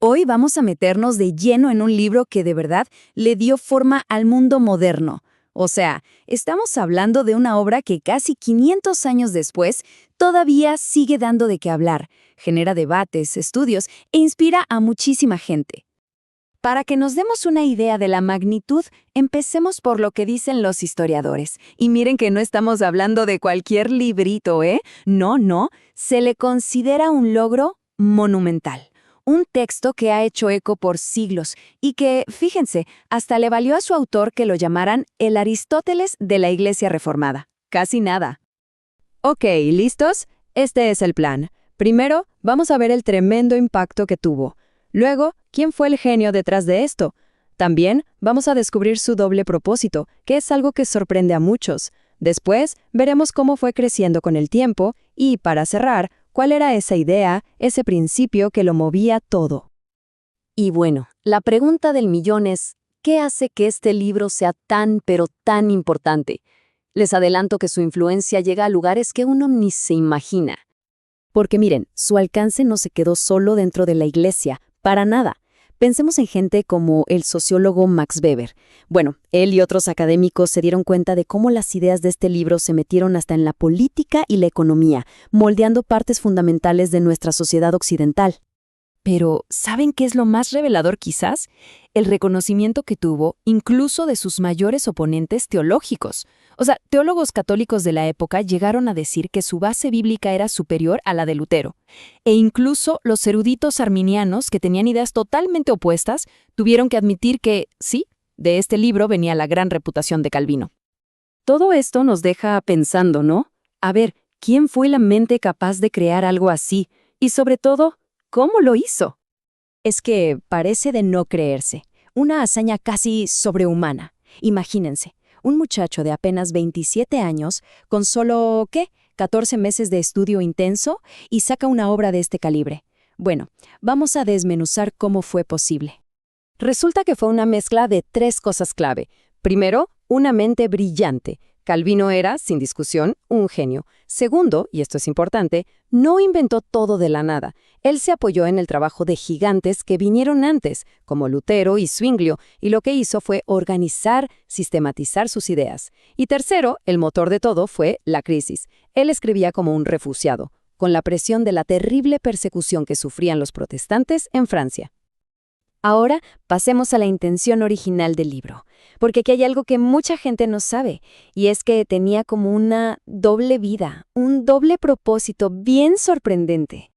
Hoy vamos a meternos de lleno en un libro que de verdad le dio forma al mundo moderno. O sea, estamos hablando de una obra que casi 500 años después todavía sigue dando de qué hablar, genera debates, estudios e inspira a muchísima gente. Para que nos demos una idea de la magnitud, empecemos por lo que dicen los historiadores. Y miren que no estamos hablando de cualquier librito, ¿eh? No, se le considera un logro monumental. Un texto que ha hecho eco por siglos y que, fíjense, hasta le valió a su autor que lo llamaran el Aristóteles de la Iglesia Reformada. Casi nada. Ok, ¿listos? Este es el plan. Primero, vamos a ver el tremendo impacto que tuvo. Luego, ¿quién fue el genio detrás de esto? También vamos a descubrir su doble propósito, que es algo que sorprende a muchos. Después, veremos cómo fue creciendo con el tiempo y, para cerrar, cuál era esa idea, ese principio que lo movía todo. Y bueno, la pregunta del millón es, ¿qué hace que este libro sea tan, pero tan importante? Les adelanto que su influencia llega a lugares que uno ni se imagina. Porque miren, su alcance no se quedó solo dentro de la Iglesia, para nada. Pensemos en gente como el sociólogo Max Weber. Bueno, él y otros académicos se dieron cuenta de cómo las ideas de este libro se metieron hasta en la política y la economía, moldeando partes fundamentales de nuestra sociedad occidental. Pero, ¿saben qué es lo más revelador quizás? El reconocimiento que tuvo incluso de sus mayores oponentes teológicos. O sea, teólogos católicos de la época llegaron a decir que su base bíblica era superior a la de Lutero. E incluso los eruditos arminianos, que tenían ideas totalmente opuestas, tuvieron que admitir que, sí, de este libro venía la gran reputación de Calvino. Todo esto nos deja pensando, ¿no? A ver, ¿quién fue la mente capaz de crear algo así? Y sobre todo, ¿cómo lo hizo? Es que parece de no creerse. Una hazaña casi sobrehumana. Imagínense, un muchacho de apenas 27 años, con solo, 14 meses de estudio intenso, y saca una obra de este calibre. Bueno, vamos a desmenuzar cómo fue posible. Resulta que fue una mezcla de 3 cosas clave. Primero, una mente brillante. Calvino era, sin discusión, un genio. Segundo, y esto es importante, no inventó todo de la nada. Él se apoyó en el trabajo de gigantes que vinieron antes, como Lutero y Zwinglio, y lo que hizo fue organizar, sistematizar sus ideas. Y tercero, el motor de todo fue la crisis. Él escribía como un refugiado, con la presión de la terrible persecución que sufrían los protestantes en Francia. Ahora pasemos a la intención original del libro, porque aquí hay algo que mucha gente no sabe, y es que tenía como una doble vida, un doble propósito bien sorprendente.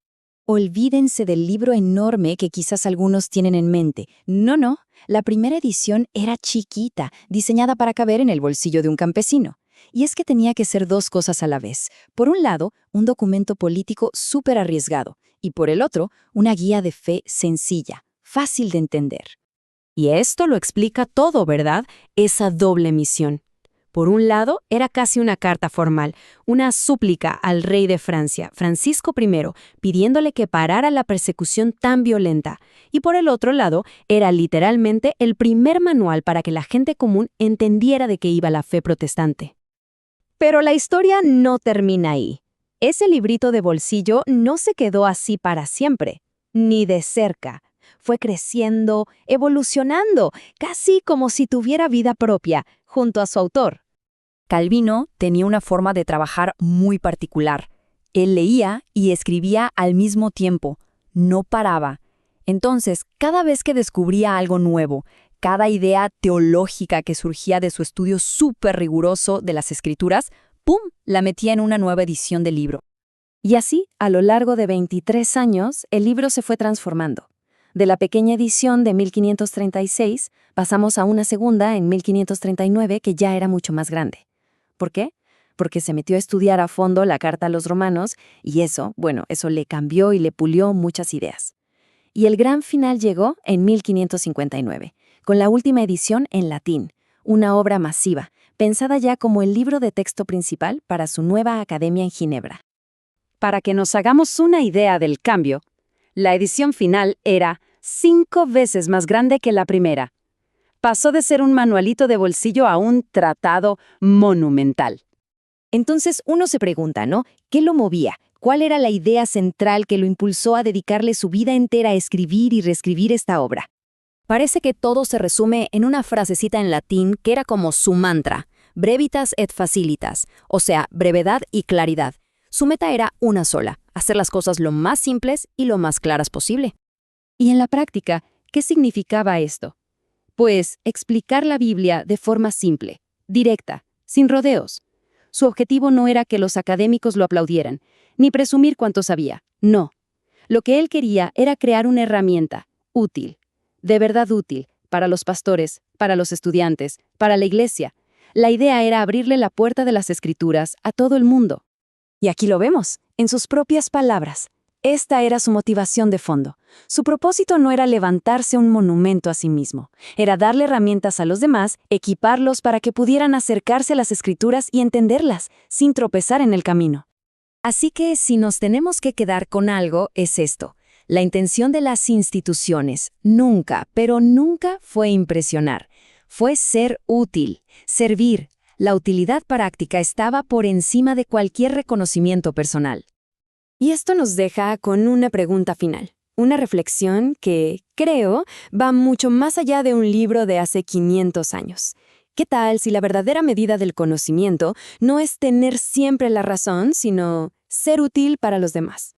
Olvídense del libro enorme que quizás algunos tienen en mente. No, la primera edición era chiquita, diseñada para caber en el bolsillo de un campesino. Y es que tenía que ser 2 cosas a la vez. Por un lado, un documento político súper arriesgado, y por el otro, una guía de fe sencilla, fácil de entender. Y esto lo explica todo, ¿verdad? Esa doble misión. Por un lado, era casi una carta formal, una súplica al rey de Francia, Francisco I, pidiéndole que parara la persecución tan violenta. Y por el otro lado, era literalmente el primer manual para que la gente común entendiera de qué iba la fe protestante. Pero la historia no termina ahí. Ese librito de bolsillo no se quedó así para siempre, ni de cerca. Fue creciendo, evolucionando, casi como si tuviera vida propia, junto a su autor. Calvino tenía una forma de trabajar muy particular. Él leía y escribía al mismo tiempo, no paraba. Entonces, cada vez que descubría algo nuevo, cada idea teológica que surgía de su estudio súper riguroso de las Escrituras, ¡pum!, la metía en una nueva edición del libro. Y así, a lo largo de 23 años, el libro se fue transformando. De la pequeña edición de 1536, pasamos a una segunda en 1539 que ya era mucho más grande. ¿Por qué? Porque se metió a estudiar a fondo la Carta a los Romanos y eso le cambió y le pulió muchas ideas. Y el gran final llegó en 1559, con la última edición en latín, una obra masiva, pensada ya como el libro de texto principal para su nueva academia en Ginebra. Para que nos hagamos una idea del cambio, la edición final era 5 veces más grande que la primera. Pasó de ser un manualito de bolsillo a un tratado monumental. Entonces uno se pregunta, ¿no? ¿Qué lo movía? ¿Cuál era la idea central que lo impulsó a dedicarle su vida entera a escribir y reescribir esta obra? Parece que todo se resume en una frasecita en latín que era como su mantra, brevitas et facilitas, o sea, brevedad y claridad. Su meta era una sola, hacer las cosas lo más simples y lo más claras posible. Y en la práctica, ¿qué significaba esto? Pues explicar la Biblia de forma simple, directa, sin rodeos. Su objetivo no era que los académicos lo aplaudieran, ni presumir cuánto sabía, no. Lo que él quería era crear una herramienta útil, de verdad útil, para los pastores, para los estudiantes, para la iglesia. La idea era abrirle la puerta de las Escrituras a todo el mundo. Y aquí lo vemos, en sus propias palabras. Esta era su motivación de fondo. Su propósito no era levantarse un monumento a sí mismo, era darle herramientas a los demás, equiparlos para que pudieran acercarse a las Escrituras y entenderlas, sin tropezar en el camino. Así que si nos tenemos que quedar con algo, es esto. La intención de las instituciones nunca, pero nunca fue impresionar. Fue ser útil, servir. La utilidad práctica estaba por encima de cualquier reconocimiento personal. Y esto nos deja con una pregunta final, una reflexión que, creo, va mucho más allá de un libro de hace 500 años. ¿Qué tal si la verdadera medida del conocimiento no es tener siempre la razón, sino ser útil para los demás?